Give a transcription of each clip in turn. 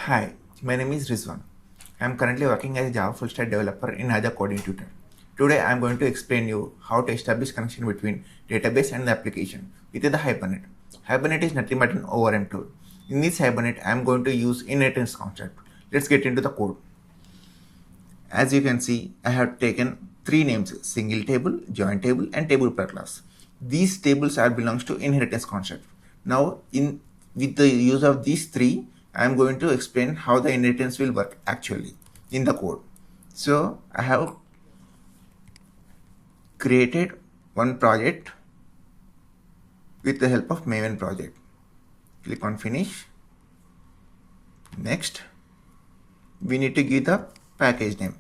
Hi, my name is Rizwan. I am currently working as a Java full stack developer in Azure Coding Tutor. Today I am going to explain you how to establish connection between database and the application with the Hibernate. Hibernate is nothing but an ORM tool. In this Hibernate, I am going to use inheritance concept. Let's get into the code. As you can see, I have taken three names: single table, join table, and table per class. These tables are belongs to inheritance concept. Now, with the use of these three, I am going to explain how the inheritance will work actually in the code. So I have created one project with the help of Maven project. Click on finish. Next, we need to give the package name.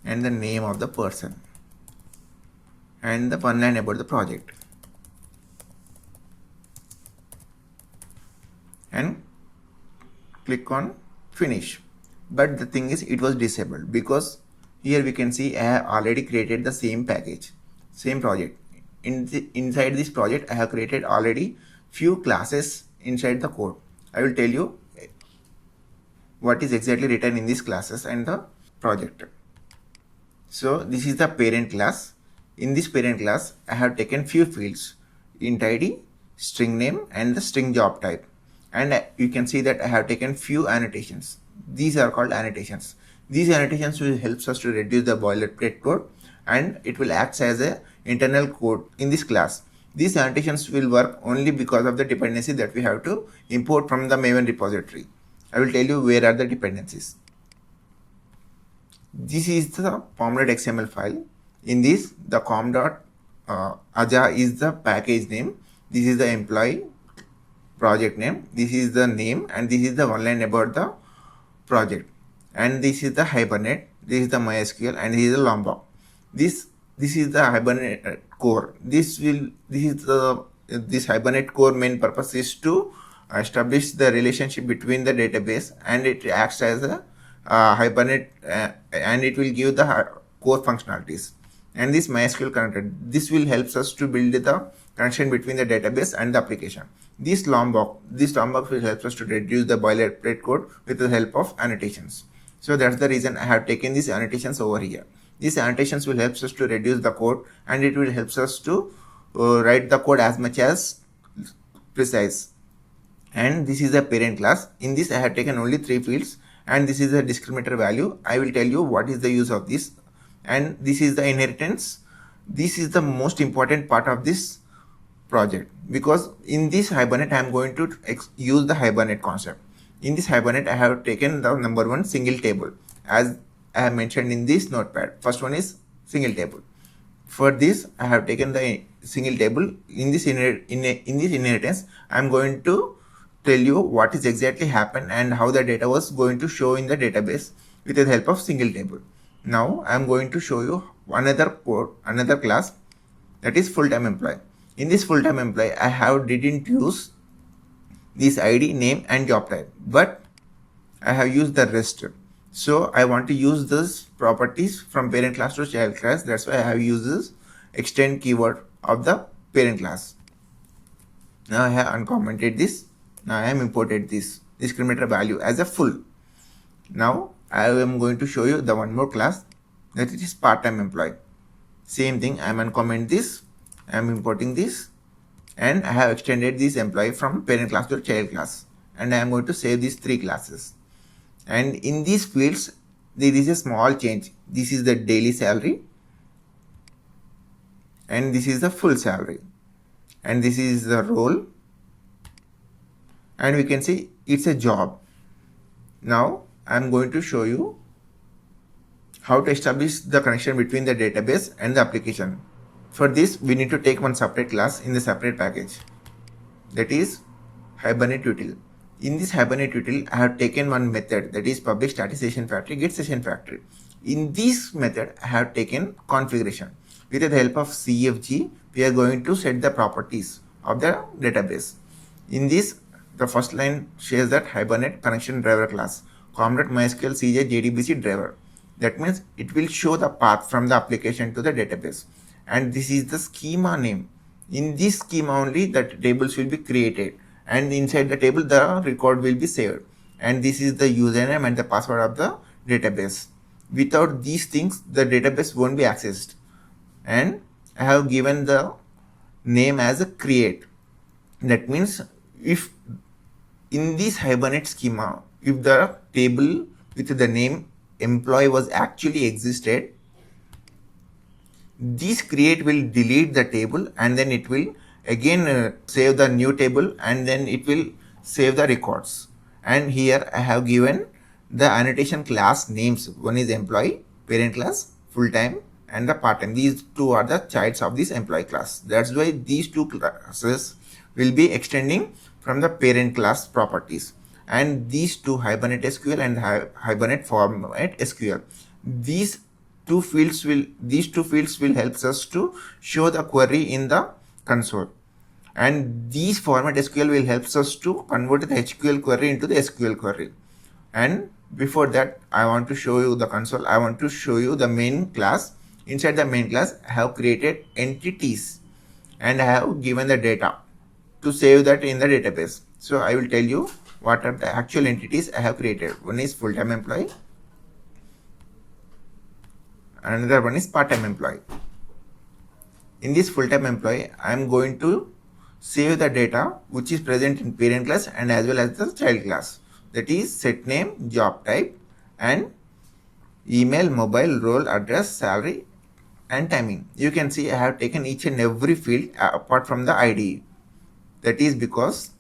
And the name of the person. And the one line about the project. And click on finish. But the thing is, it was disabled because here we can see I have already created the same package, same project. Inside this project, I have created already few classes inside the code. I will tell you what is exactly written in these classes and the project. So this is the parent class. In this parent class, I have taken few fields: int id, string name, and the string job type. And you can see that I have taken few annotations. These are called annotations. These annotations will help us to reduce the boilerplate code, and it will act as a internal code in this class. These annotations will work only because of the dependency that we have to import from the Maven repository. I will tell you where are the dependencies. This is the pom.xml file. In this, the com.aja is the package name. This is the employee project name. This is the name, and this is the one line about the project. And this is the Hibernate. This is the MySQL, and this is the Lombok. This is the Hibernate core. This Hibernate core main purpose is to establish the relationship between the database, and it acts as a Hibernate, and it will give the core functionalities. And this MySQL connector, this will help us to build the connection between the database and the application. This Lombok will help us to reduce the boilerplate code with the help of annotations. So that's the reason I have taken these annotations over here. These annotations will help us to reduce the code, and it will help us to write the code as much as precise. And this is the parent class. In this, I have taken only three fields, and this is the discriminator value. I will tell you what is the use of this. And this is the inheritance. This is the most important part of this project, because in this Hibernate I am going to use the Hibernate concept. In this Hibernate, I have taken the number one single table, as I have mentioned in this notepad. First one is single table. For this, I have taken the single table. In this inheritance, I am going to tell you what is exactly happened and how the data was going to show in the database with the help of single table. Now I am going to show you another class, that is full-time employee. In this full-time employee, I didn't use this ID, name, and job type, but I have used the rest. So I want to use this properties from parent class to child class. That's why I have used this extend keyword of the parent class. Now I have uncommented this. Now I have imported this discriminator value as a full. Now I am going to show you the one more class, that it is part-time employee. Same thing, I am uncomment this, I am importing this, and I have extended this employee from parent class to child class, and I am going to save these three classes. And in these fields, there is a small change. This is the daily salary, and this is the full salary, and this is the role, and we can see it's a job. Now I am going to show you how to establish the connection between the database and the application. For this, we need to take one separate class in the separate package, that is Hibernate util. In this Hibernate util, I have taken one method, that is public static session factory get session factory. In this method, I have taken configuration. With the help of CFG, we are going to set the properties of the database. In this, the first line shares that Hibernate connection driver class com.mysql cj jdbc driver. That means it will show the path from the application to the database. and this is the schema name. In this schema only the tables will be created, and inside the table the record will be saved, and this is the username and the password of the database. Without these things the database won't be accessed. And I have given the name as a create. That means if in this Hibernate schema, if the table with the name employee was actually existed, this create will delete the table, and then it will again save the new table, and then it will save the records. And here I have given the annotation class names. One is employee, parent class, full time, and the part time. These two are the childs of this employee class. That's why these two classes will be extending from the parent class properties. And these two, Hibernate SQL and Hibernate Format SQL, these two fields will help us to show the query in the console, and these Format SQL will help us to convert the HQL query into the SQL query. And before that, I want to show you the console. I want to show you the main class. Inside the main class, I have created entities, and I have given the data to save that in the database. So I will tell you what are the actual entities I have created. One is full-time employee, another one is part-time employee. In this full-time employee, I am going to save the data which is present in parent class and as well as the child class. That is set name, job type, and email, mobile, role, address, salary, and timing. You can see I have taken each and every field apart from the ID. That is because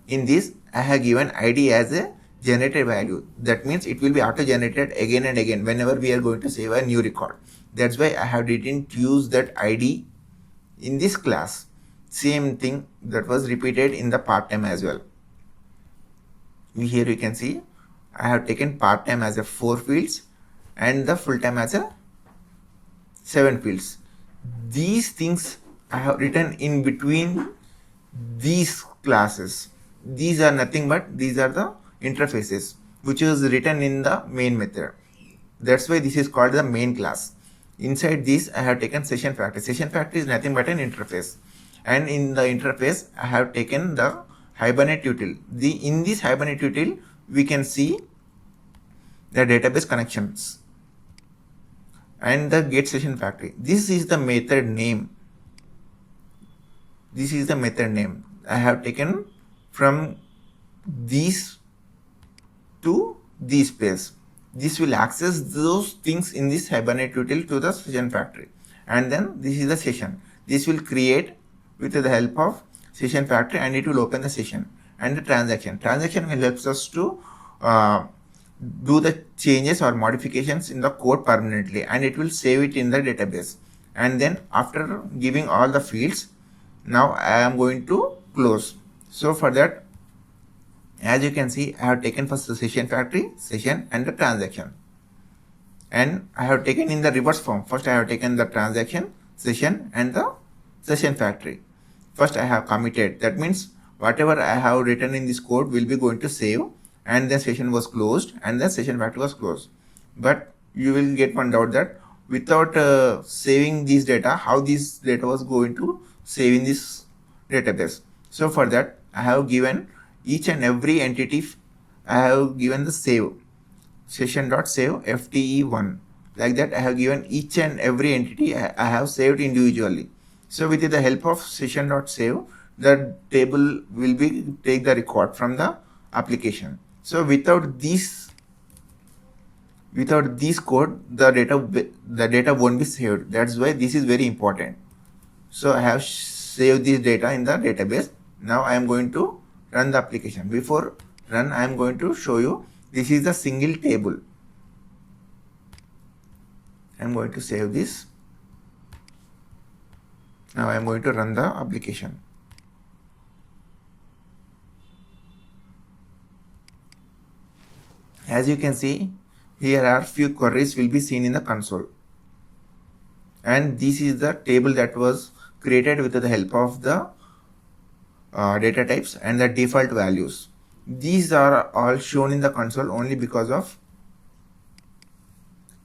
in this I have given ID as a generated value. That means it will be auto generated again and again whenever we are going to save a new record. That's why I didn't use that ID in this class. Same thing that was repeated in the part-time as well. Here you can see I have taken part-time as a 4 fields and the full-time as a 7 fields. These things I have written in between these classes. These are nothing but these are the interfaces which is written in the main method. That's why this is called the main class. Inside this I have taken session factory. Session factory is nothing but an interface, and in the interface I have taken the Hibernate util. In this Hibernate util we can see the database connections and the get session factory. This is the method name. This is the method name I have taken from these to this place. This will access those things in this Hibernate util to the session factory, and then this is the session. This will create with the help of session factory, and it will open the session. And the transaction will help us to do the changes or modifications in the code permanently, and it will save it in the database. And then after giving all the fields, now I am going to close. So for that, as you can see, I have taken first the session factory, session, and the transaction, and I have taken in the reverse form. First I have taken the transaction, session, and the session factory. First I have committed. That means whatever I have written in this code will be going to save, and the session was closed and the session factory was closed. But you will get one doubt that without saving this data, how this data was going to save in this database. So for that I have given each and every entity, I have given the save, session.save fte1. Like that I have given each and every entity I have saved individually. So with the help of session.save, the table will be take the record from the application. So without this code, the data won't be saved. That's why this is very important. So I have saved this data in the database. Now I am going to run the application. Before run, I am going to show you this is the single table. I am going to save this. Now I am going to run the application. As you can see, here are few queries will be seen in the console, and this is the table that was created with the help of the data types and the default values. These are all shown in the console only because of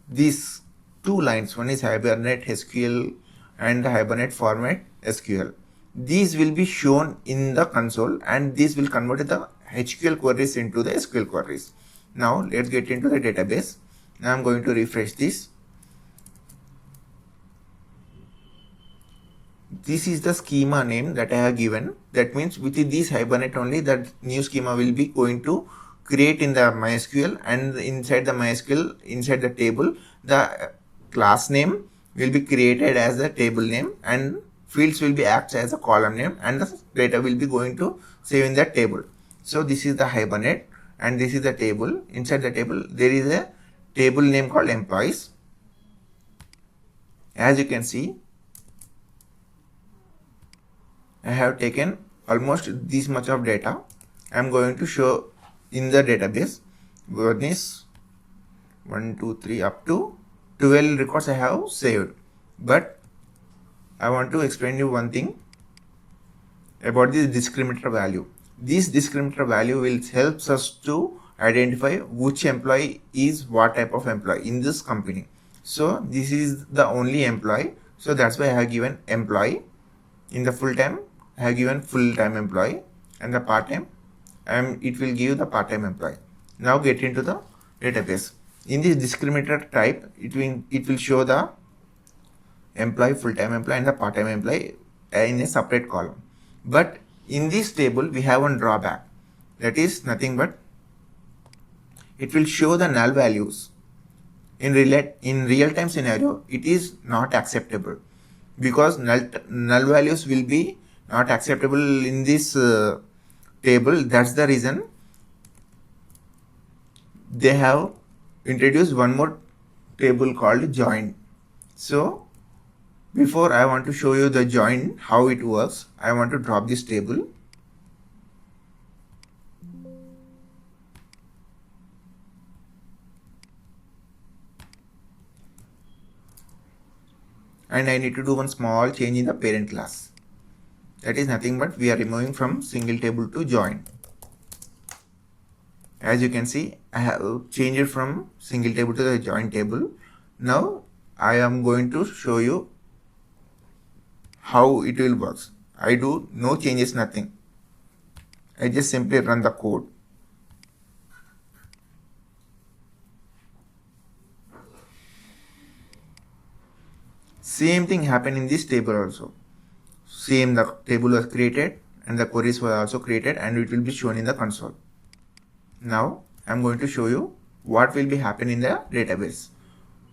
these two lines. One is Hibernate SQL and the Hibernate format SQL. These will be shown in the console, and these will convert the HQL queries into the SQL queries. Now let's get into the database. Now I'm going to refresh this. This is the schema name that I have given. That means with this Hibernate only, that new schema will be going to create in the MySQL, and inside the MySQL, inside the table, the class name will be created as a table name, and fields will be act as a column name, and the data will be going to save in that table. So this is the Hibernate, and this is the table. Inside the table there is a table name called employees. As you can see, I have taken almost this much of data. I am going to show in the database. One is 1, 2, 3 up to 12 records I have saved. But I want to explain you one thing about this discriminator value. This discriminator value will help us to identify which employee is what type of employee in this company. So this is the only employee. So that's why I have given employee. In the full time, I have given full-time employee, and the part-time, it will give the part-time employee. Now get into the database. In this discriminator type, it will show the employee, full-time employee, and the part-time employee in a separate column. But in this table, we have one drawback. That is nothing but it will show the null values. In real-time scenario, it is not acceptable, because null values will be not acceptable in this table. That's the reason they have introduced one more table called join. So before I want to show you the join, how it works, I want to drop this table. And I need to do one small change in the parent class. That is nothing but we are removing from single table to join. As you can see, I have changed it from single table to the join table. Now I am going to show you how it will work. I do no changes, nothing. I just simply run the code. Same thing happened in this table also. Same, the table was created and the queries were also created, and it will be shown in the console. Now I'm going to show you what will be happening in the database.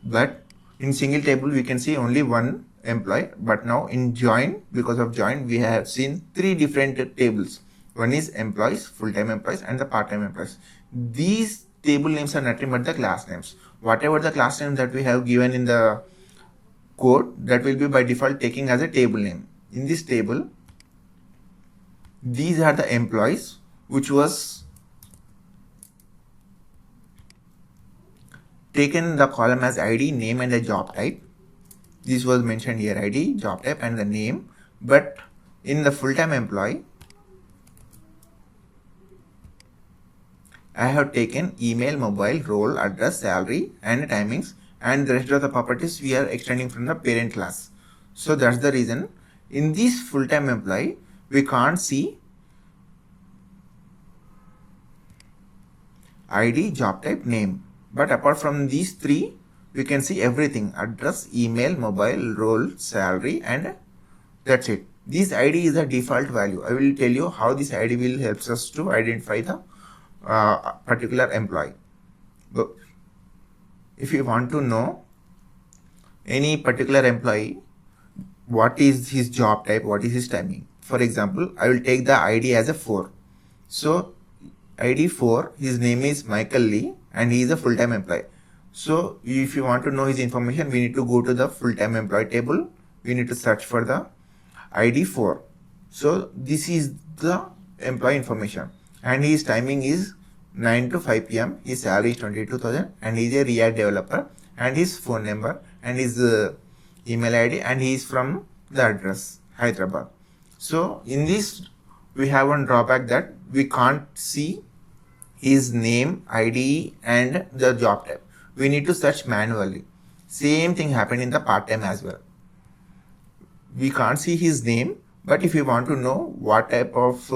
But in single table we can see only one employee, but now in join, because of join, we have seen three different tables. One is employees, full-time employees, and the part-time employees. These table names are nothing but the class names. Whatever the class name that we have given in the code, that will be by default taking as a table name. In this table, these are the employees which was taken the column as ID, name, and the job type. This was mentioned here, ID, job type, and the name. But in the full-time employee, I have taken email, mobile, role, address, salary, and timings, and the rest of the properties we are extending from the parent class. So that's the reason in this full-time employee we can't see ID, job type, name. But apart from these three, we can see everything: address, email, mobile, role, salary, and that's it. This ID is the default value. I will tell you how this ID will help us to identify the particular employee. But if you want to know any particular employee, what is his job type, what is his timing. For example, I will take the ID as a 4. So ID 4, his name is Michael Lee, and he is a full-time employee. So if you want to know his information, we need to go to the full-time employee table. We need to search for the ID 4. So this is the employee information, and his timing is 9 to 5 p.m. His salary is 22,000, and he is a React developer, and his phone number and his email ID, and he is from the address Hyderabad. So in this we have one drawback, that we can't see his name, ID, and the job type. We need to search manually. Same thing happened in the part-time as well. we can't see his name, but if we want to know what type of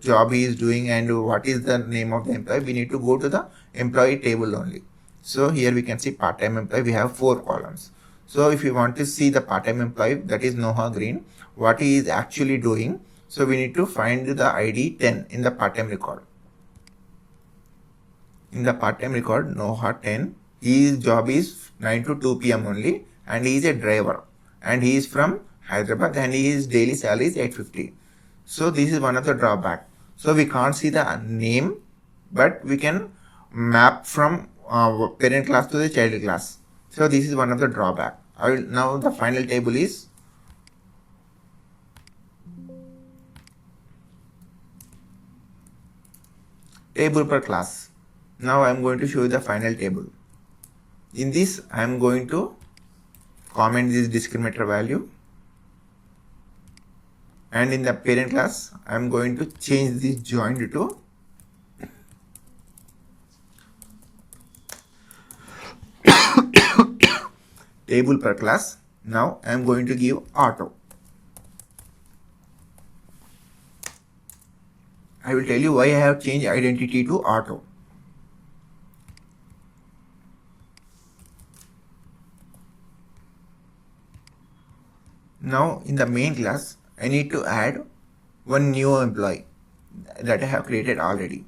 job he is doing and what is the name of the employee, we need to go to the employee table only. So here we can see part-time employee. We have 4 columns. So if we want to see the part-time employee, that is Noah Green, what he is actually doing, so we need to find the ID 10 in the part-time record. In the part-time record, Noah 10, his job is 9 to 2 p.m. only, and he is a driver, and he is from Hyderabad, and his daily salary is 850. So this is one of the drawback. So we can't see the name, but we can map from parent class to the child class. So this is one of the drawback. Now the final table is table per class. Now I am going to show you the final table. In this, I am going to comment this discriminator value, and in the parent class, I am going to change this joined to table per class. Now I am going to give auto. I will tell you why I have changed identity to auto. Now in the main class, I need to add one new employee that I have created already.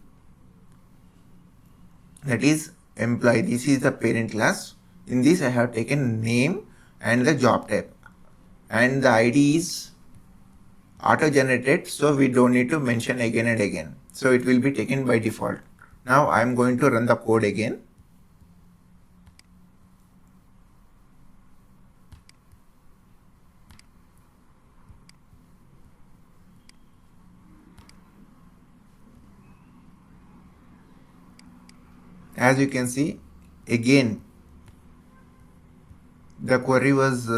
That is employee. This is the parent class. In this, I have taken name and the job type, and the ID is auto generated, so we don't need to mention again and again. So it will be taken by default. Now I am going to run the code again. As you can see, again the query was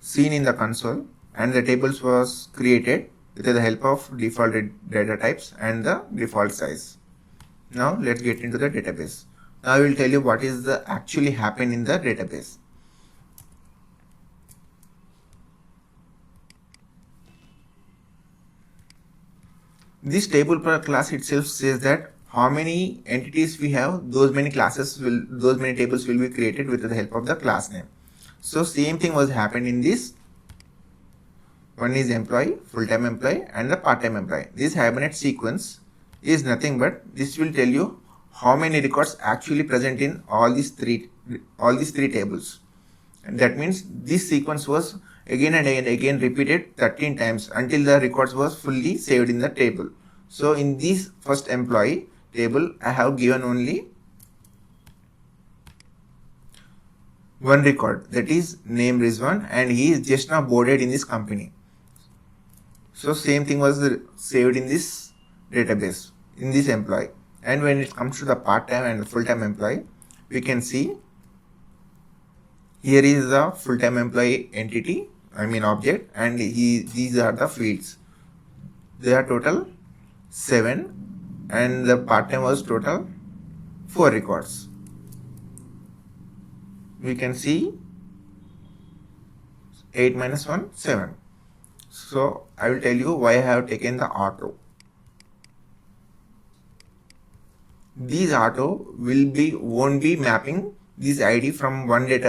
seen in the console, and the tables was created with the help of default data types and the default size. Now let's get into the database. Now I will tell you what is the actually happen in the database. This table per class itself says that how many entities we have, those many tables will be created with the help of the class name. So same thing was happened in this. One is employee, full-time employee, and the part-time employee. This Hibernate sequence is nothing but this will tell you how many records actually present in all these three tables. And that means this sequence was again and again repeated 13 times until the records was fully saved in the table. So in this first employee table, I have given only one record, that is name Rizwan, and he is just now boarded in this company. So same thing was saved in this database, in this employee. And when it comes to the part-time and the full-time employee, we can see here is the full-time employee entity, object, and these are the fields. They are total 7, and the part-time was total 4 records. We can see 8 minus 1, 7. So I will tell you why I have taken the auto. These auto won't be mapping this ID from one table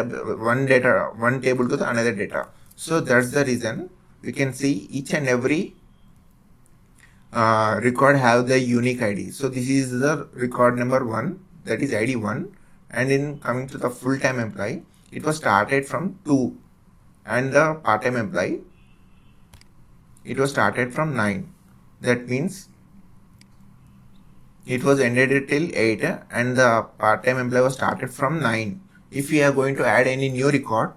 to the another data. So that's the reason we can see each and every record have the unique ID. So this is the record number 1, that is ID 1, and in coming to the full-time employee, it was started from 2, and the part-time employee, it was started from 9. That means it was ended till 8, and the part-time employee was started from 9. If we are going to add any new record,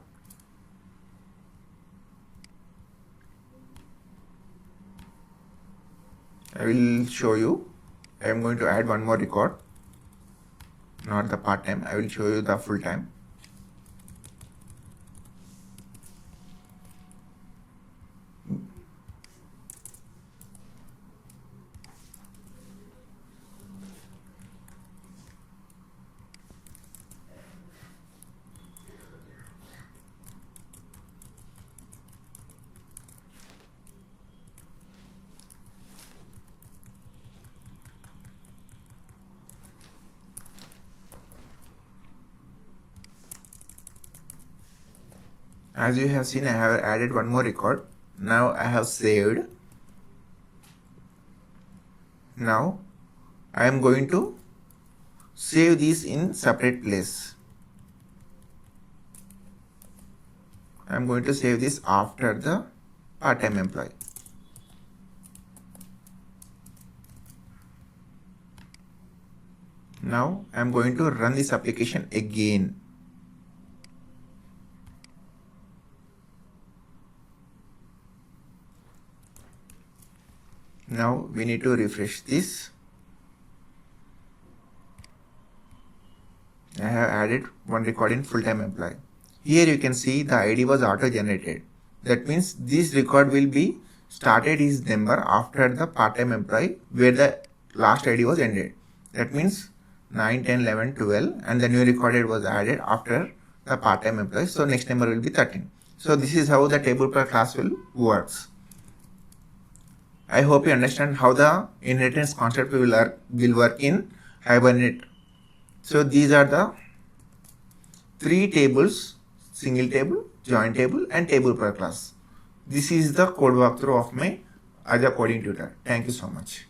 I will show you. I am going to add one more record, not the part-time. I will show you the full-time. As you have seen, I have added one more record. Now I have saved. Now I am going to save these in separate place. I am going to save this after the part-time employee. Now I am going to run this application again. Now we need to refresh this. I have added one record in full-time employee. Here you can see the ID was auto-generated. That means this record will be started his number after the part-time employee where the last ID was ended. That means 9, 10, 11, 12 and the new recorded was added after the part-time employee. So next number will be 13. So this is how the table per class will works. I hope you understand how the inheritance concept will work in Hibernate. So these are the 3 tables: single table, joint table and table per class. This is the code walkthrough of my as a coding tutor. Thank you so much.